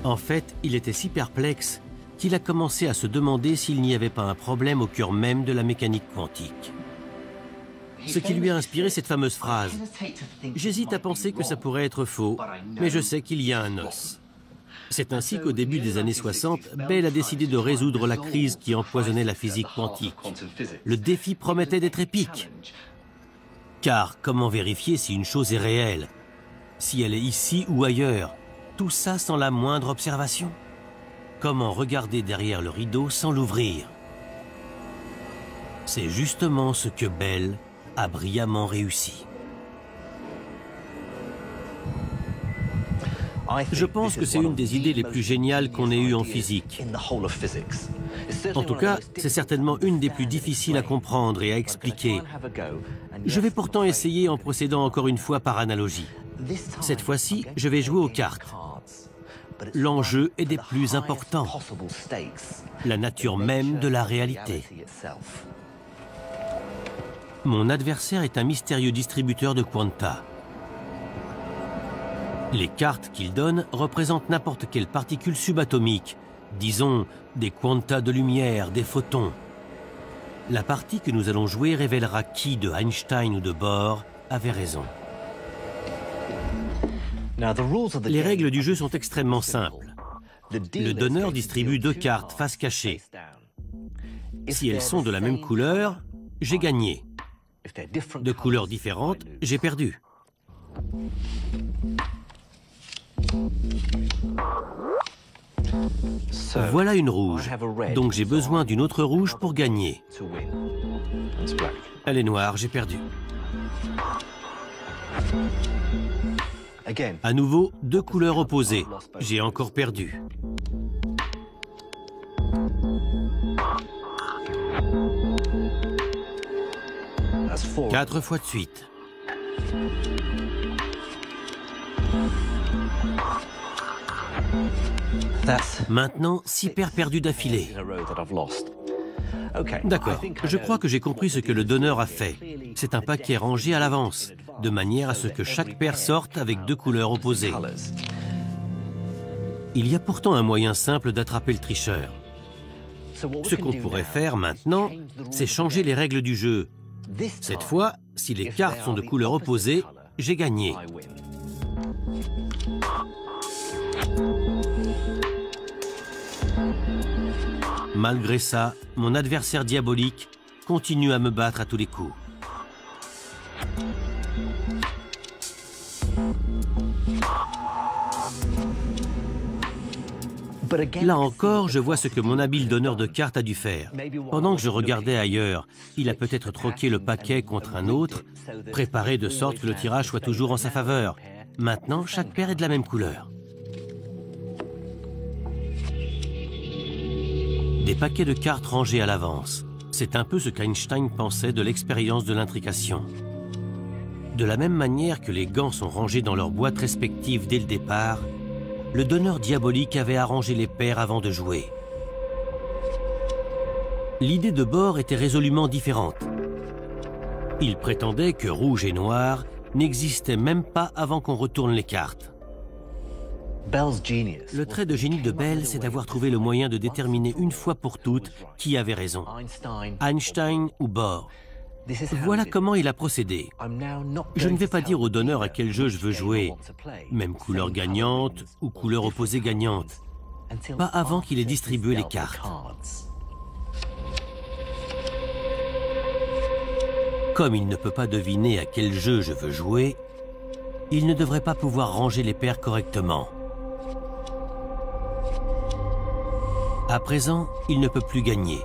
En fait, il était si perplexe qu'il a commencé à se demander s'il n'y avait pas un problème au cœur même de la mécanique quantique. Ce qui lui a inspiré cette fameuse phrase « J'hésite à penser que ça pourrait être faux, mais je sais qu'il y a un os ». C'est ainsi qu'au début des années 60, Bell a décidé de résoudre la crise qui empoisonnait la physique quantique. Le défi promettait d'être épique. Car comment vérifier si une chose est réelle? Si elle est ici ou ailleurs? Tout ça sans la moindre observation? Comment regarder derrière le rideau sans l'ouvrir? C'est justement ce que Bell a brillamment réussi. Je pense que c'est une des idées les plus géniales qu'on ait eues en physique. En tout cas, c'est certainement une des plus difficiles à comprendre et à expliquer. Je vais pourtant essayer en procédant encore une fois par analogie. Cette fois-ci, je vais jouer aux cartes. L'enjeu est des plus importants, la nature même de la réalité. Mon adversaire est un mystérieux distributeur de quanta. Les cartes qu'il donne représentent n'importe quelle particule subatomique, disons des quantas de lumière, des photons. La partie que nous allons jouer révélera qui de Einstein ou de Bohr avait raison. Les règles du jeu sont extrêmement simples. Le donneur distribue 2 cartes face cachée. Si elles sont de la même couleur, j'ai gagné. De couleurs différentes, j'ai perdu. Voilà une rouge, donc j'ai besoin d'une autre rouge pour gagner. Elle est noire, j'ai perdu. À nouveau, 2 couleurs opposées. J'ai encore perdu. Quatre fois de suite. Maintenant, 6 paires perdues d'affilée. D'accord, je crois que j'ai compris ce que le donneur a fait. C'est un paquet rangé à l'avance, de manière à ce que chaque paire sorte avec 2 couleurs opposées. Il y a pourtant un moyen simple d'attraper le tricheur. Ce qu'on pourrait faire maintenant, c'est changer les règles du jeu. Cette fois, si les cartes sont de couleurs opposées, j'ai gagné. Malgré ça, mon adversaire diabolique continue à me battre à tous les coups. Là encore, je vois ce que mon habile donneur de cartes a dû faire. Pendant que je regardais ailleurs, il a peut-être troqué le paquet contre un autre, préparé de sorte que le tirage soit toujours en sa faveur. Maintenant, chaque paire est de la même couleur. Des paquets de cartes rangés à l'avance. C'est un peu ce qu'Einstein pensait de l'expérience de l'intrication. De la même manière que les gants sont rangés dans leurs boîtes respectives dès le départ, le donneur diabolique avait arrangé les paires avant de jouer. L'idée de Bohr était résolument différente. Il prétendait que rouge et noir n'existaient même pas avant qu'on retourne les cartes. Le trait de génie de Bell, c'est d'avoir trouvé le moyen de déterminer une fois pour toutes qui avait raison, Einstein ou Bohr. Voilà comment il a procédé. Je ne vais pas dire au donneur à quel jeu je veux jouer, même couleur gagnante ou couleur opposée gagnante, pas avant qu'il ait distribué les cartes. Comme il ne peut pas deviner à quel jeu je veux jouer, il ne devrait pas pouvoir ranger les paires correctement. À présent, il ne peut plus gagner.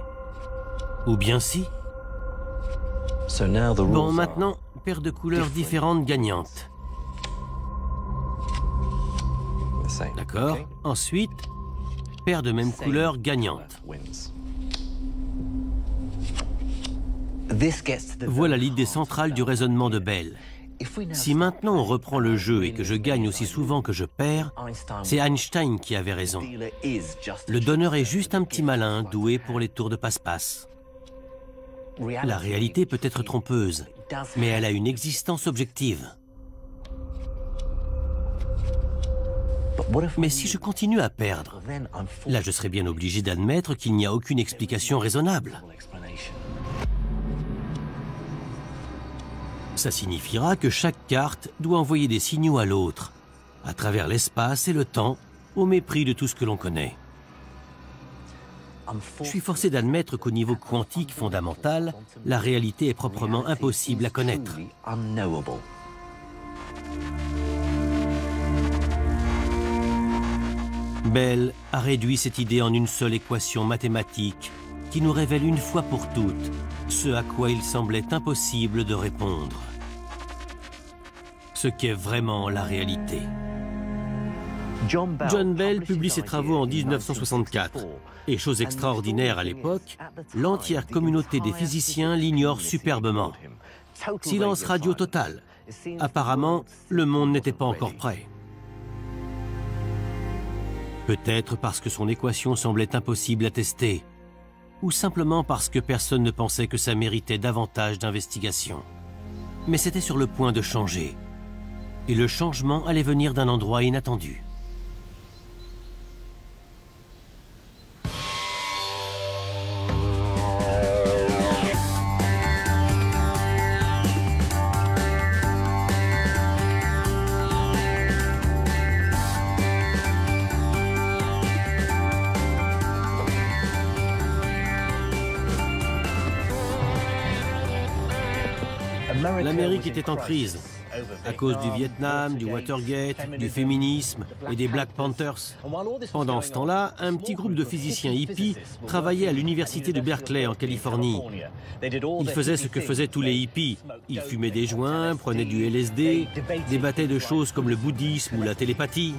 Ou bien si? Bon, maintenant, paire de couleurs différentes gagnantes. D'accord. Ensuite, paire de même couleur gagnante. Voilà l'idée centrale du raisonnement de Bell. Si maintenant on reprend le jeu et que je gagne aussi souvent que je perds, c'est Einstein qui avait raison. Le donneur est juste un petit malin doué pour les tours de passe-passe. La réalité peut être trompeuse, mais elle a une existence objective. Mais si je continue à perdre, là je serais bien obligé d'admettre qu'il n'y a aucune explication raisonnable. Ça signifiera que chaque carte doit envoyer des signaux à l'autre, à travers l'espace et le temps, au mépris de tout ce que l'on connaît. Je suis forcé d'admettre qu'au niveau quantique fondamental, la réalité est proprement impossible à connaître. Bell a réduit cette idée en une seule équation mathématique qui nous révèle une fois pour toutes ce à quoi il semblait impossible de répondre. Ce qu'est vraiment la réalité. John Bell publie ses travaux en 1964. Et chose extraordinaire à l'époque, l'entière communauté des physiciens l'ignore superbement. Silence radio total. Apparemment, le monde n'était pas encore prêt. Peut-être parce que son équation semblait impossible à tester, ou simplement parce que personne ne pensait que ça méritait davantage d'investigation. Mais c'était sur le point de changer. Et le changement allait venir d'un endroit inattendu. L'Amérique était en crise, à cause du Vietnam, du Watergate, du féminisme et des Black Panthers. Pendant ce temps-là, un petit groupe de physiciens hippies travaillait à l'université de Berkeley en Californie. Ils faisaient ce que faisaient tous les hippies. Ils fumaient des joints, prenaient du LSD, débattaient de choses comme le bouddhisme ou la télépathie.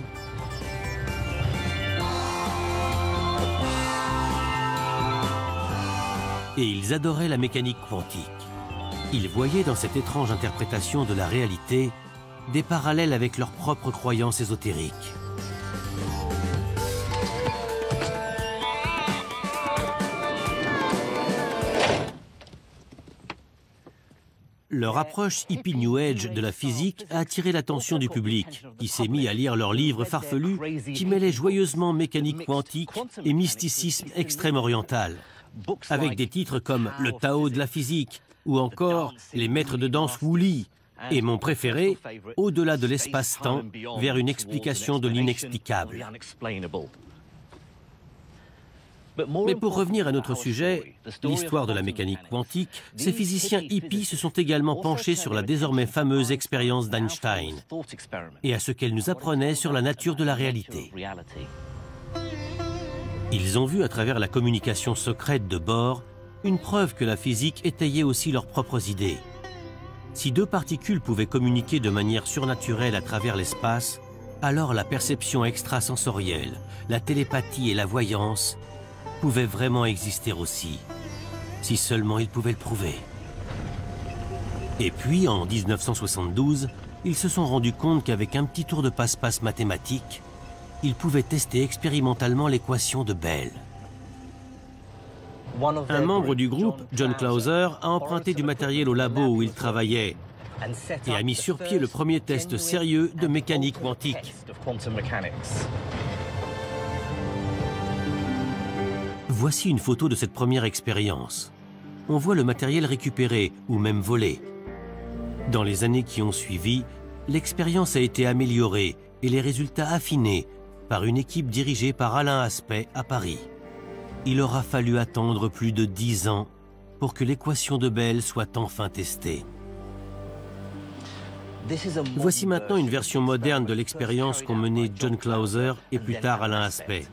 Et ils adoraient la mécanique quantique. Ils voyaient dans cette étrange interprétation de la réalité des parallèles avec leurs propres croyances ésotériques. Leur approche hippie New Age de la physique a attiré l'attention du public, qui s'est mis à lire leurs livres farfelus qui mêlaient joyeusement mécanique quantique et mysticisme extrême-oriental, avec des titres comme « Le Tao de la physique » ou encore « Les maîtres de danse Wooly » et mon préféré, « Au-delà de l'espace-temps, vers une explication de l'inexplicable ». Mais pour revenir à notre sujet, l'histoire de la mécanique quantique, ces physiciens hippies se sont également penchés sur la désormais fameuse expérience d'Einstein et à ce qu'elle nous apprenait sur la nature de la réalité. Ils ont vu à travers la communication secrète de Bohr une preuve que la physique étayait aussi leurs propres idées. Si deux particules pouvaient communiquer de manière surnaturelle à travers l'espace, alors la perception extrasensorielle, la télépathie et la voyance pouvaient vraiment exister aussi, si seulement ils pouvaient le prouver. Et puis, en 1972, ils se sont rendus compte qu'avec un petit tour de passe-passe mathématique, ils pouvaient tester expérimentalement l'équation de Bell. Un membre du groupe, John Clauser, a emprunté du matériel au labo où il travaillait et a mis sur pied le premier test sérieux de mécanique quantique. Voici une photo de cette première expérience. On voit le matériel récupéré ou même volé. Dans les années qui ont suivi, l'expérience a été améliorée et les résultats affinés par une équipe dirigée par Alain Aspect à Paris. Il aura fallu attendre plus de 10 ans pour que l'équation de Bell soit enfin testée. Voici maintenant une version moderne de l'expérience qu'ont menée John Clauser et plus tard Alain Aspect.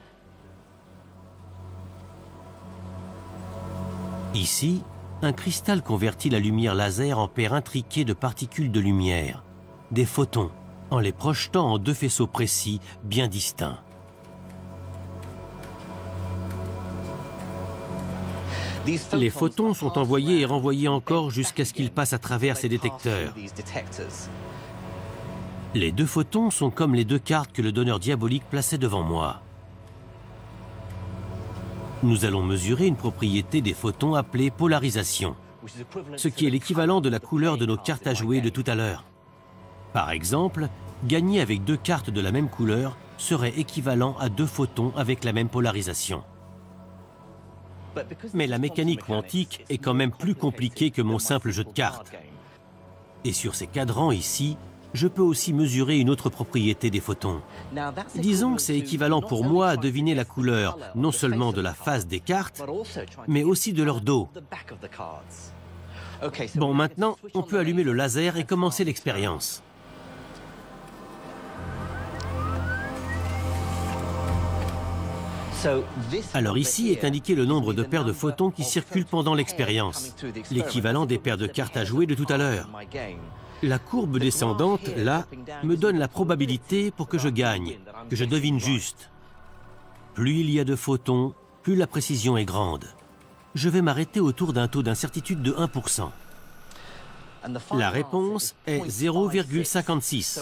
Ici, un cristal convertit la lumière laser en paires intriquées de particules de lumière, des photons, en les projetant en deux faisceaux précis, bien distincts. Les photons sont envoyés et renvoyés encore jusqu'à ce qu'ils passent à travers ces détecteurs. Les deux photons sont comme les deux cartes que le donneur diabolique plaçait devant moi. Nous allons mesurer une propriété des photons appelée polarisation, ce qui est l'équivalent de la couleur de nos cartes à jouer de tout à l'heure. Par exemple, gagner avec deux cartes de la même couleur serait équivalent à deux photons avec la même polarisation. Mais la mécanique quantique est quand même plus compliquée que mon simple jeu de cartes. Et sur ces cadrans ici, je peux aussi mesurer une autre propriété des photons. Disons que c'est équivalent pour moi à deviner la couleur, non seulement de la face des cartes, mais aussi de leur dos. Bon, maintenant, on peut allumer le laser et commencer l'expérience. Alors ici est indiqué le nombre de paires de photons qui circulent pendant l'expérience, l'équivalent des paires de cartes à jouer de tout à l'heure. La courbe descendante, là, me donne la probabilité pour que je gagne, que je devine juste. Plus il y a de photons, plus la précision est grande. Je vais m'arrêter autour d'un taux d'incertitude de 1%. La réponse est 0,56.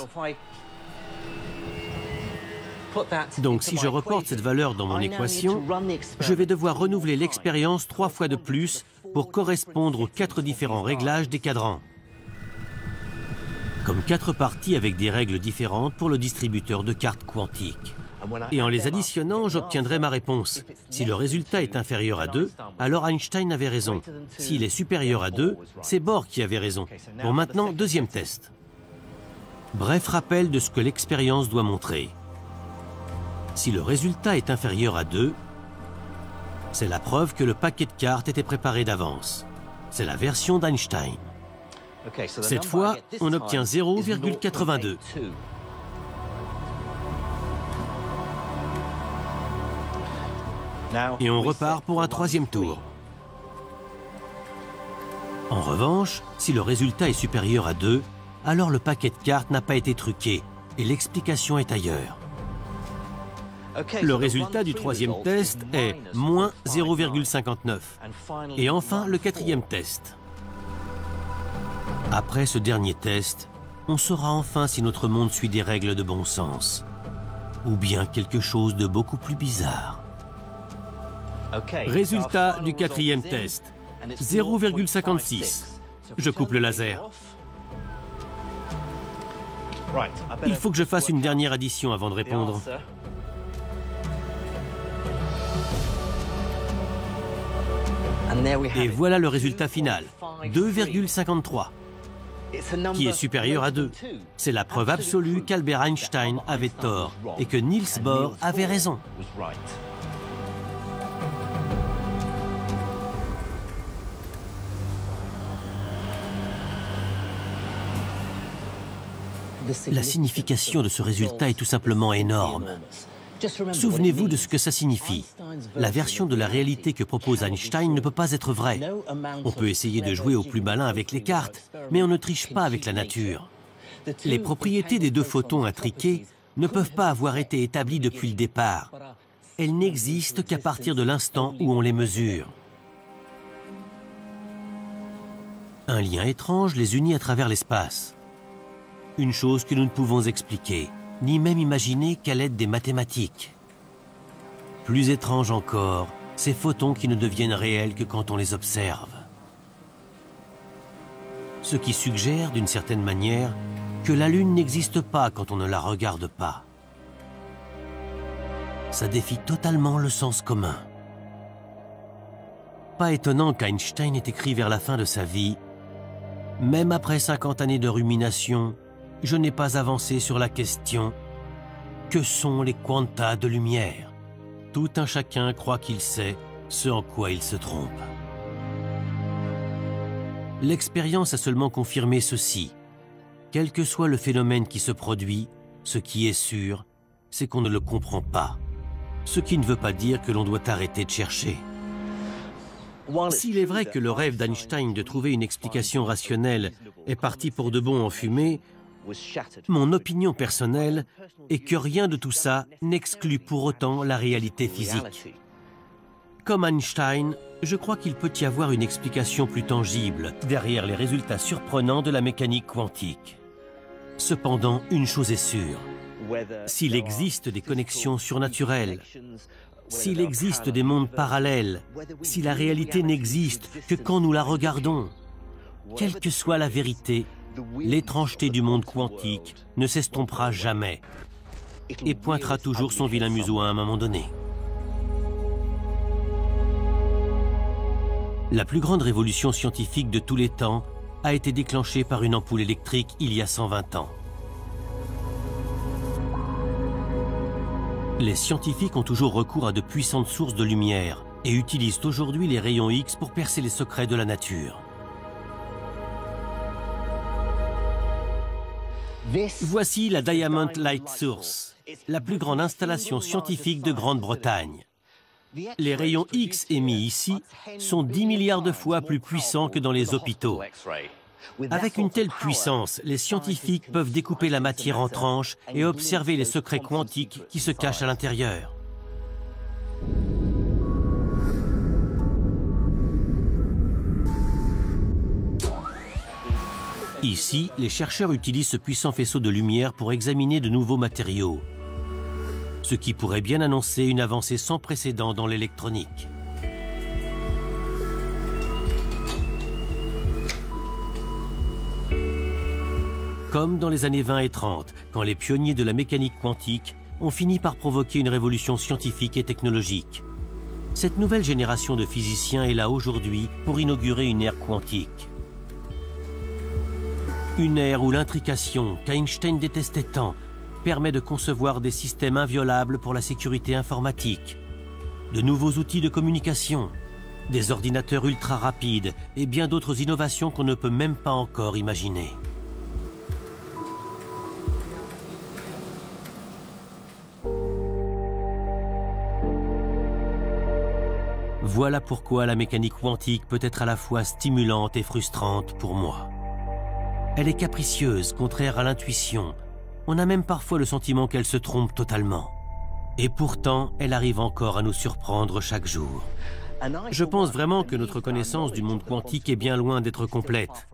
Donc si je reporte cette valeur dans mon équation, je vais devoir renouveler l'expérience 3 fois de plus pour correspondre aux 4 différents réglages des cadrans. Comme 4 parties avec des règles différentes pour le distributeur de cartes quantiques. Et en les additionnant, j'obtiendrai ma réponse. Si le résultat est inférieur à 2, alors Einstein avait raison. S'il est supérieur à 2, c'est Bohr qui avait raison. Bon, maintenant, deuxième test. Bref rappel de ce que l'expérience doit montrer. Si le résultat est inférieur à 2, c'est la preuve que le paquet de cartes était préparé d'avance. C'est la version d'Einstein. Cette fois, on obtient 0,82. Et on repart pour un troisième tour. En revanche, si le résultat est supérieur à 2, alors le paquet de cartes n'a pas été truqué et l'explication est ailleurs. Le résultat du troisième test est moins 0,59. Et enfin, le quatrième test. Après ce dernier test, on saura enfin si notre monde suit des règles de bon sens, ou bien quelque chose de beaucoup plus bizarre. Résultat du quatrième test, 0,56. Je coupe le laser. Il faut que je fasse une dernière addition avant de répondre. Et voilà le résultat final, 2,53, qui est supérieur à 2. C'est la preuve absolue qu'Albert Einstein avait tort et que Niels Bohr avait raison. La signification de ce résultat est tout simplement énorme. Souvenez-vous de ce que ça signifie. La version de la réalité que propose Einstein ne peut pas être vraie. On peut essayer de jouer au plus malin avec les cartes, mais on ne triche pas avec la nature. Les propriétés des deux photons intriqués ne peuvent pas avoir été établies depuis le départ. Elles n'existent qu'à partir de l'instant où on les mesure. Un lien étrange les unit à travers l'espace. Une chose que nous ne pouvons expliquer, ni même imaginer qu'à l'aide des mathématiques. Plus étrange encore, ces photons qui ne deviennent réels que quand on les observe. Ce qui suggère, d'une certaine manière, que la Lune n'existe pas quand on ne la regarde pas. Ça défie totalement le sens commun. Pas étonnant qu'Einstein ait écrit vers la fin de sa vie « Même après 50 années de rumination, je n'ai pas avancé sur la question « Que sont les quanta de lumière ?» Tout un chacun croit qu'il sait ce en quoi il se trompe. L'expérience a seulement confirmé ceci. Quel que soit le phénomène qui se produit, ce qui est sûr, c'est qu'on ne le comprend pas. Ce qui ne veut pas dire que l'on doit arrêter de chercher. S'il est vrai que le rêve d'Einstein de trouver une explication rationnelle est parti pour de bon en fumée, mon opinion personnelle est que rien de tout ça n'exclut pour autant la réalité physique. Comme Einstein, je crois qu'il peut y avoir une explication plus tangible derrière les résultats surprenants de la mécanique quantique. Cependant, une chose est sûre, s'il existe des connexions surnaturelles, s'il existe des mondes parallèles, si la réalité n'existe que quand nous la regardons, quelle que soit la vérité, l'étrangeté du monde quantique ne s'estompera jamais et pointera toujours son vilain museau à un moment donné. La plus grande révolution scientifique de tous les temps a été déclenchée par une ampoule électrique il y a 120 ans. Les scientifiques ont toujours recours à de puissantes sources de lumière et utilisent aujourd'hui les rayons X pour percer les secrets de la nature. Voici la Diamond Light Source, la plus grande installation scientifique de Grande-Bretagne. Les rayons X émis ici sont 10 milliards de fois plus puissants que dans les hôpitaux. Avec une telle puissance, les scientifiques peuvent découper la matière en tranches et observer les secrets quantiques qui se cachent à l'intérieur. Ici, les chercheurs utilisent ce puissant faisceau de lumière pour examiner de nouveaux matériaux, ce qui pourrait bien annoncer une avancée sans précédent dans l'électronique. Comme dans les années 20 et 30, quand les pionniers de la mécanique quantique ont fini par provoquer une révolution scientifique et technologique. Cette nouvelle génération de physiciens est là aujourd'hui pour inaugurer une ère quantique. Une ère où l'intrication, qu'Einstein détestait tant, permet de concevoir des systèmes inviolables pour la sécurité informatique, de nouveaux outils de communication, des ordinateurs ultra rapides et bien d'autres innovations qu'on ne peut même pas encore imaginer. Voilà pourquoi la mécanique quantique peut être à la fois stimulante et frustrante pour moi. Elle est capricieuse, contraire à l'intuition. On a même parfois le sentiment qu'elle se trompe totalement. Et pourtant, elle arrive encore à nous surprendre chaque jour. Je pense vraiment que notre connaissance du monde quantique est bien loin d'être complète.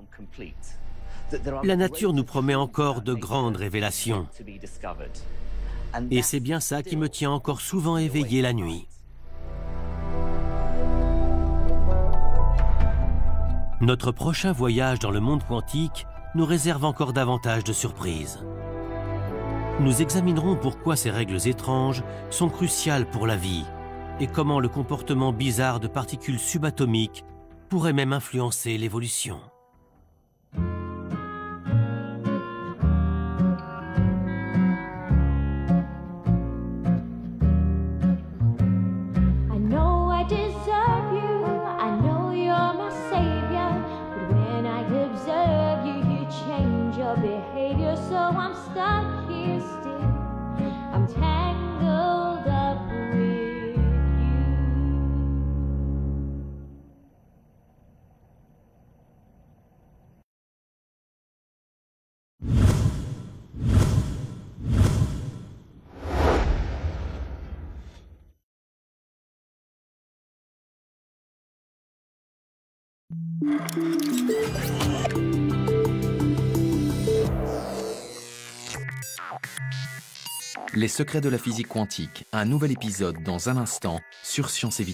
La nature nous promet encore de grandes révélations. Et c'est bien ça qui me tient encore souvent éveillé la nuit. Notre prochain voyage dans le monde quantique nous réserve encore davantage de surprises. Nous examinerons pourquoi ces règles étranges sont cruciales pour la vie et comment le comportement bizarre de particules subatomiques pourrait même influencer l'évolution. Les secrets de la physique quantique, un nouvel épisode dans un instant sur Science et Vie.